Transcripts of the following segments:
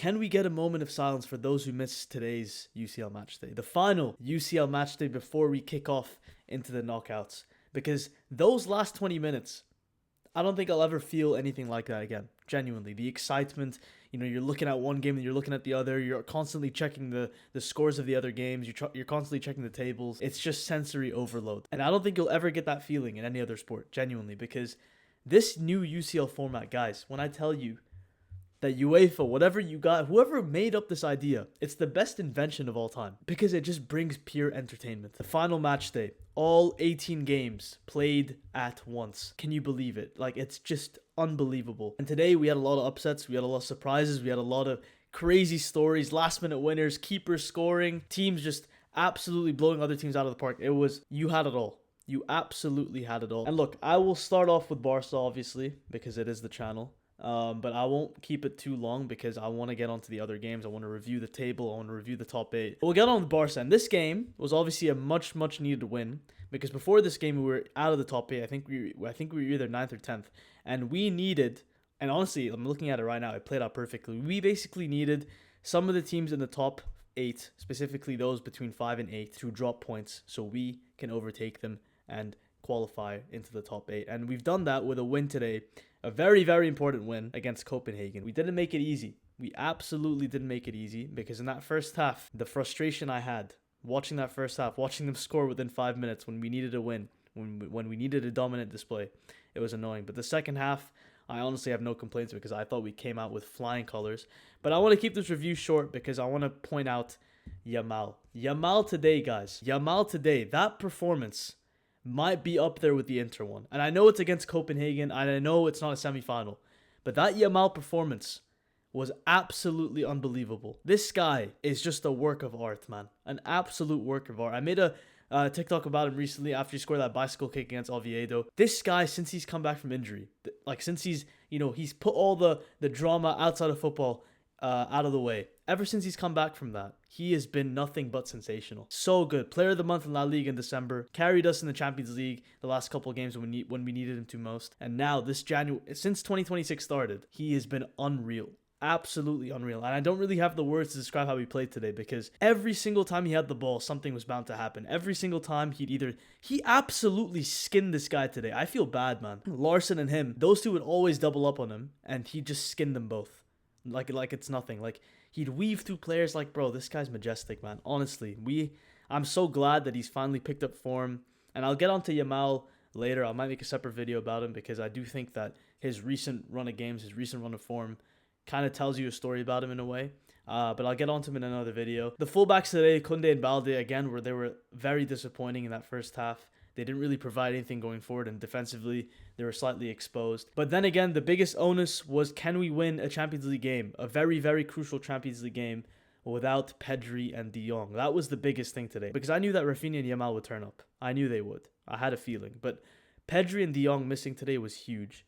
can we get a moment of silence for those who missed today's UCL match day? The final UCL match day before we kick off into the knockouts. Because those last 20 minutes, I don't think I'll ever feel anything like that again. Genuinely. The excitement, you're looking at one game and you're looking at the other. You're constantly checking the scores of the other games. You're constantly checking the tables. It's just sensory overload. And I don't think you'll ever get that feeling in any other sport, genuinely. Because this new UCL format, guys, when I tell you that UEFA, whatever you got, whoever made up this idea, it's the best invention of all time because it just brings pure entertainment. The final match day, all 18 games played at once. Can you believe it? Like, it's just unbelievable. And today we had a lot of upsets, we had a lot of surprises, we had a lot of crazy stories, last minute winners, keepers scoring, teams just absolutely blowing other teams out of the park. You had it all. You absolutely had it all. And look, I will start off with Barca, obviously, because it is the channel. But I won't keep it too long because I want to get onto the other games. I want to review the table. I want to review the top 8. We'll get on with Barca. And this game was obviously a much needed win because before this game we were out of the top 8. I think we were either 9th or 10th, and we needed. And honestly, I'm looking at it right now. It played out perfectly. We basically needed some of the teams in the top 8, specifically those between 5 and 8, to drop points so we can overtake them and qualify into the top 8. And we've done that with a win today. A very, very important win against Copenhagen. We didn't make it easy. We absolutely didn't make it easy because in that first half, the frustration I had watching that first half, watching them score within 5 minutes when we needed a win, when we needed a dominant display, it was annoying. But the second half, I honestly have no complaints because I thought we came out with flying colors. But I want to keep this review short because I want to point out Yamal. Yamal today, guys. Yamal today, that performance might be up there with the Inter one. And I know it's against Copenhagen, and I know it's not a semi-final. But that Yamal performance was absolutely unbelievable. This guy is just a work of art, man. An absolute work of art. I made a TikTok about him recently after he scored that bicycle kick against Oviedo. This guy, since he's come back from injury, since he's put all the drama outside of football out of the way. Ever since he's come back from that, he has been nothing but sensational. So good. Player of the month in La Liga in December. Carried us in the Champions League the last couple of games when we needed him to most. And now this January, since 2026 started, he has been unreal. Absolutely unreal. And I don't really have the words to describe how he played today because every single time he had the ball, something was bound to happen. Every single time he absolutely skinned this guy today. I feel bad, man. Larson and him, those two would always double up on him and he just skinned them both. Like it's nothing. Like, he'd weave through players. Like, bro, this guy's majestic, man. Honestly, I'm so glad that he's finally picked up form. And I'll get onto Yamal later. I might make a separate video about him because I do think that his recent run of games, his recent run of form, kind of tells you a story about him in a way. But I'll get onto him in another video. The fullbacks today, Koundé and Balde, again, they were very disappointing in that first half. They didn't really provide anything going forward, and defensively, they were slightly exposed. But then again, the biggest onus was, can we win a Champions League game? A very, very crucial Champions League game without Pedri and De Jong. That was the biggest thing today. Because I knew that Rafinha and Yamal would turn up. I knew they would. I had a feeling. But Pedri and De Jong missing today was huge.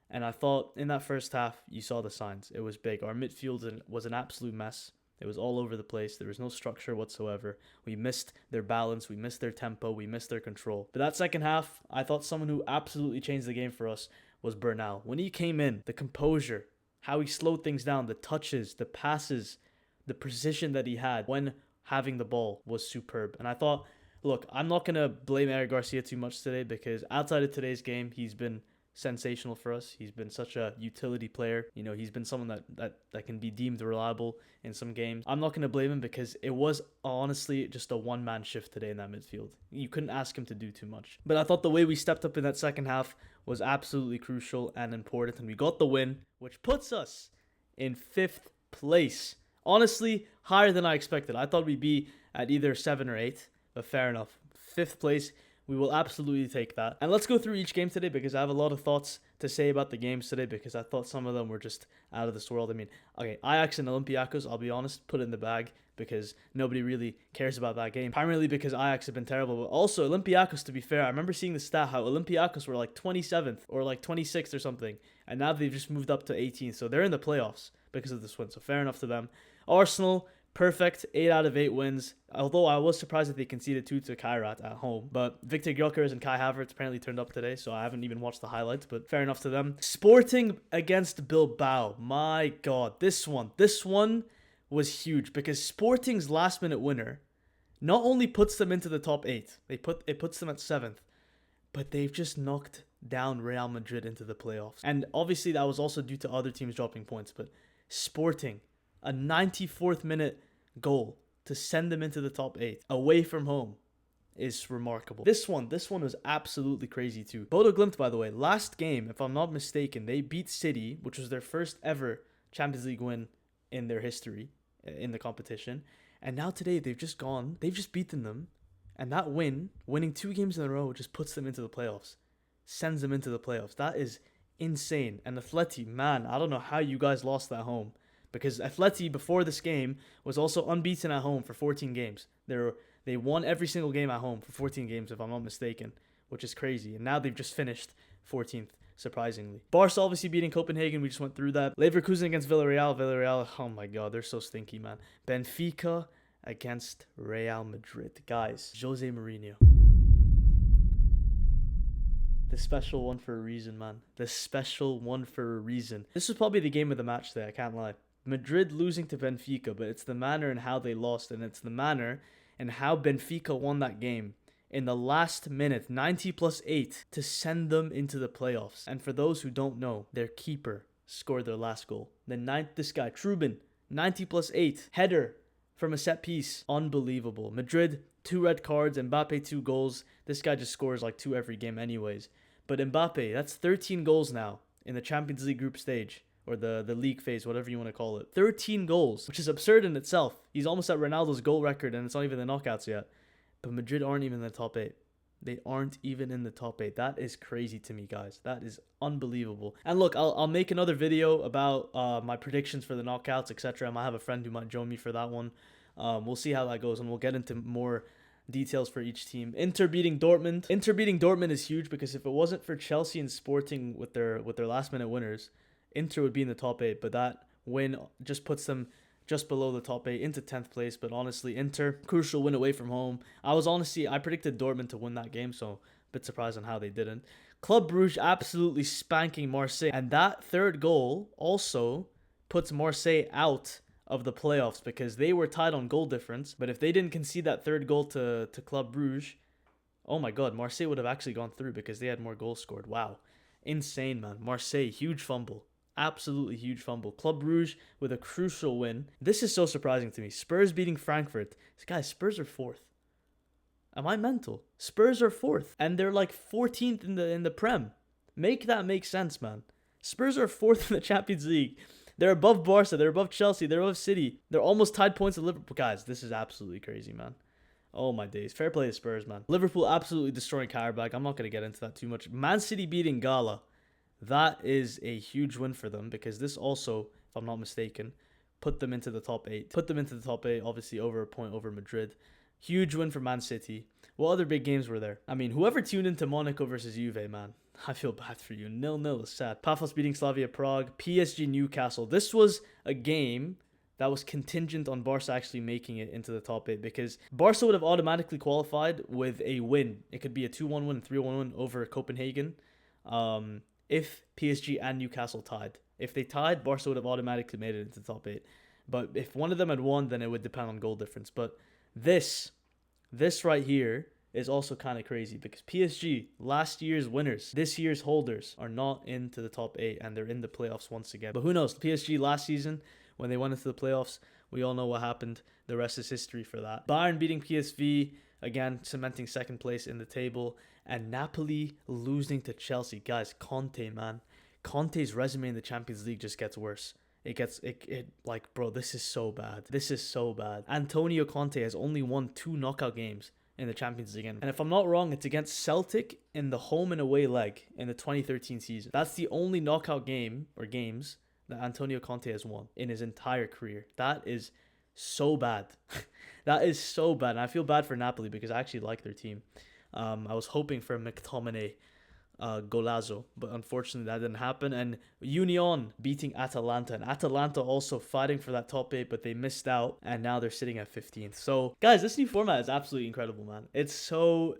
And I thought in that first half, you saw the signs. It was big. Our midfield was an absolute mess. It was all over the place. There was no structure whatsoever. We missed their balance. We missed their tempo. We missed their control. But that second half, I thought someone who absolutely changed the game for us was Bernal. When he came in, the composure, how he slowed things down, the touches, the passes, the precision that he had when having the ball was superb. And I thought, look, I'm not going to blame Eric Garcia too much today because outside of today's game, he's been sensational for us. He's been such a utility player. He's been someone that can be deemed reliable in some games. I'm not going to blame him because it was honestly just a one-man shift today in that midfield. You couldn't ask him to do too much. But I thought the way we stepped up in that second half was absolutely crucial and important, and we got the win, which puts us in 5th place. Honestly, higher than I expected. I thought we'd be at either 7 or 8, but fair enough. 5th place. We will absolutely take that. And let's go through each game today because I have a lot of thoughts to say about the games today because I thought some of them were just out of this world. I mean, okay, Ajax and Olympiacos, I'll be honest, put in the bag because nobody really cares about that game. Primarily because Ajax have been terrible, but also Olympiacos, to be fair, I remember seeing the stat how Olympiacos were like 27th or like 26th or something, and now they've just moved up to 18th, so they're in the playoffs because of this win, so fair enough to them. Arsenal, Perfect, 8 out of 8 wins. Although I was surprised that they conceded 2 to Kairat at home. But Victor Gyökeres and Kai Havertz apparently turned up today, so I haven't even watched the highlights, but fair enough to them. Sporting against Bilbao. My God, this one was huge because Sporting's last-minute winner not only puts them into the top 8, it puts them at 7th, but they've just knocked down Real Madrid into the playoffs. And obviously that was also due to other teams dropping points, but Sporting, a 94th minute goal to send them into the top 8 away from home is remarkable. This one was absolutely crazy too. Bodo Glimt, by the way, last game, if I'm not mistaken, they beat City, which was their first ever Champions League win in their history in the competition. And now today they've just beaten them. And that winning 2 games in a row, just puts them into the playoffs. Sends them into the playoffs. That is insane. And Atleti, man, I don't know how you guys lost that home. Because Atleti, before this game, was also unbeaten at home for 14 games. They won every single game at home for 14 games, if I'm not mistaken, which is crazy. And now they've just finished 14th, surprisingly. Barca obviously beating Copenhagen. We just went through that. Leverkusen against Villarreal. Villarreal, oh my God, they're so stinky, man. Benfica against Real Madrid. Guys, Jose Mourinho. The special one for a reason, man. The special one for a reason. This was probably the game of the match today, I can't lie. Madrid losing to Benfica, but it's the manner and how they lost, and it's the manner and how Benfica won that game in the last minute, 90+8, to send them into the playoffs. And for those who don't know, their keeper scored their last goal. This guy, Trubin, 90+8, header from a set piece. Unbelievable. Madrid, 2 red cards, Mbappe 2 goals. This guy just scores like 2 every game anyways. But Mbappe, that's 13 goals now in the Champions League group stage. Or the league phase, whatever you want to call it. 13 goals, which is absurd in itself. He's almost at Ronaldo's goal record, and it's not even the knockouts yet. But Madrid aren't even in the top 8. They aren't even in the top 8. That is crazy to me, guys. That is unbelievable. And look, I'll make another video about my predictions for the knockouts, etc. I might have a friend who might join me for that one. We'll see how that goes, and we'll get into more details for each team. Inter beating Dortmund. Inter beating Dortmund is huge because if it wasn't for Chelsea and Sporting with their last-minute winners, Inter would be in the top 8, but that win just puts them just below the top 8 into 10th place. But honestly, Inter, crucial win away from home. I predicted Dortmund to win that game, so a bit surprised on how they didn't. Club Brugge absolutely spanking Marseille. And that third goal also puts Marseille out of the playoffs because they were tied on goal difference. But if they didn't concede that third goal to Club Brugge, oh my God, Marseille would have actually gone through because they had more goals scored. Wow. Insane, man. Marseille, huge fumble. Absolutely huge fumble. Club Brugge with a crucial win. This is so surprising to me. Spurs beating Frankfurt. Guys, Spurs are 4th. Am I mental? Spurs are 4th. And they're like 14th in the Prem. Make that make sense, man. Spurs are 4th in the Champions League. They're above Barca. They're above Chelsea. They're above City. They're almost tied points with Liverpool. Guys, this is absolutely crazy, man. Oh my days. Fair play to Spurs, man. Liverpool absolutely destroying Karabakh. I'm not going to get into that too much. Man City beating Gala. That is a huge win for them because this also, if I'm not mistaken, put them into the top 8. Put them into the top 8, obviously over a point over Madrid. Huge win for Man City. What other big games were there? I mean, whoever tuned into Monaco versus Juve, man, I feel bad for you. 0-0 is sad. Pafos beating Slavia Prague. PSG Newcastle. This was a game that was contingent on Barca actually making it into the top 8 because Barca would have automatically qualified with a win. It could be a 2-1 win, 3-1 win over Copenhagen. If PSG and Newcastle tied. If they tied, Barca would have automatically made it into the top 8. But if one of them had won, then it would depend on goal difference. But this right here is also kind of crazy because PSG, last year's winners, this year's holders, are not into the top 8 and they're in the playoffs once again. But who knows? PSG last season, when they went into the playoffs, we all know what happened. The rest is history for that. Bayern beating PSV, again, cementing 2nd place in the table. And Napoli losing to Chelsea. Guys, Conte, man. Conte's resume in the Champions League just gets worse. Like, bro, this is so bad. This is so bad. Antonio Conte has only won 2 knockout games in the Champions League. And if I'm not wrong, it's against Celtic in the home and away leg in the 2013 season. That's the only knockout game or games that Antonio Conte has won in his entire career. That is so bad. That is so bad. And I feel bad for Napoli because I actually like their team. I was hoping for McTominay Golazo, but unfortunately that didn't happen. And Union beating Atalanta, and Atalanta also fighting for that top 8, but they missed out, and now they're sitting at 15th. So guys, this new format is absolutely incredible, man. It's so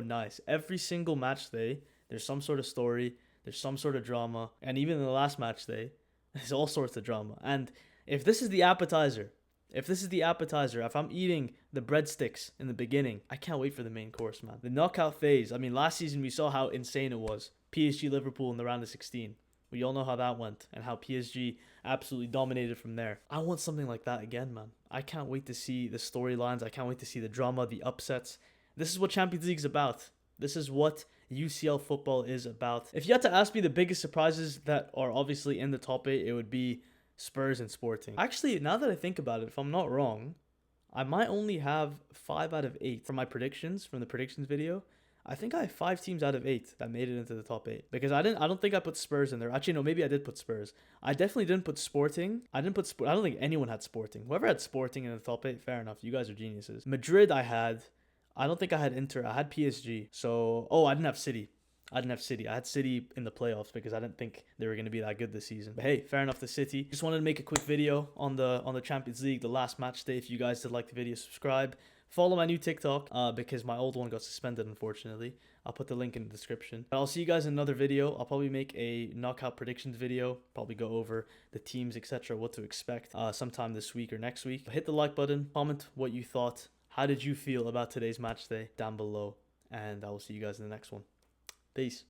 nice. Every single match day there's some sort of story, there's some sort of drama, and even in the last match day there's all sorts of drama. And if this is the appetizer, if I'm eating the breadsticks in the beginning, I can't wait for the main course, man. The knockout phase. I mean, last season we saw how insane it was. PSG Liverpool in the round of 16. We all know how that went and how PSG absolutely dominated from there. I want something like that again, man. I can't wait to see the storylines. I can't wait to see the drama, the upsets. This is what Champions League's about. This is what UCL football is about. If you had to ask me the biggest surprises that are obviously in the top 8, it would be Spurs and Sporting. Actually, now that I think about it, if I'm not wrong, I might only have 5 out of 8 from my predictions, from the predictions video. I think I have 5 teams out of 8 that made it into the top 8. Because I don't think I put Spurs in there. Actually, no, maybe I did put Spurs. I definitely didn't put Sporting. I don't think anyone had Sporting. Whoever had Sporting in the top 8, fair enough. You guys are geniuses. Madrid I had. I don't think I had Inter. I had PSG. So, I didn't have City. I had City in the playoffs because I didn't think they were going to be that good this season. But hey, fair enough to City. Just wanted to make a quick video on the Champions League, the last match day. If you guys did like the video, subscribe. Follow my new TikTok because my old one got suspended, unfortunately. I'll put the link in the description. But I'll see you guys in another video. I'll probably make a knockout predictions video. Probably go over the teams, etc., what to expect sometime this week or next week. But hit the like button. Comment what you thought. How did you feel about today's match day down below? And I will see you guys in the next one. Peace.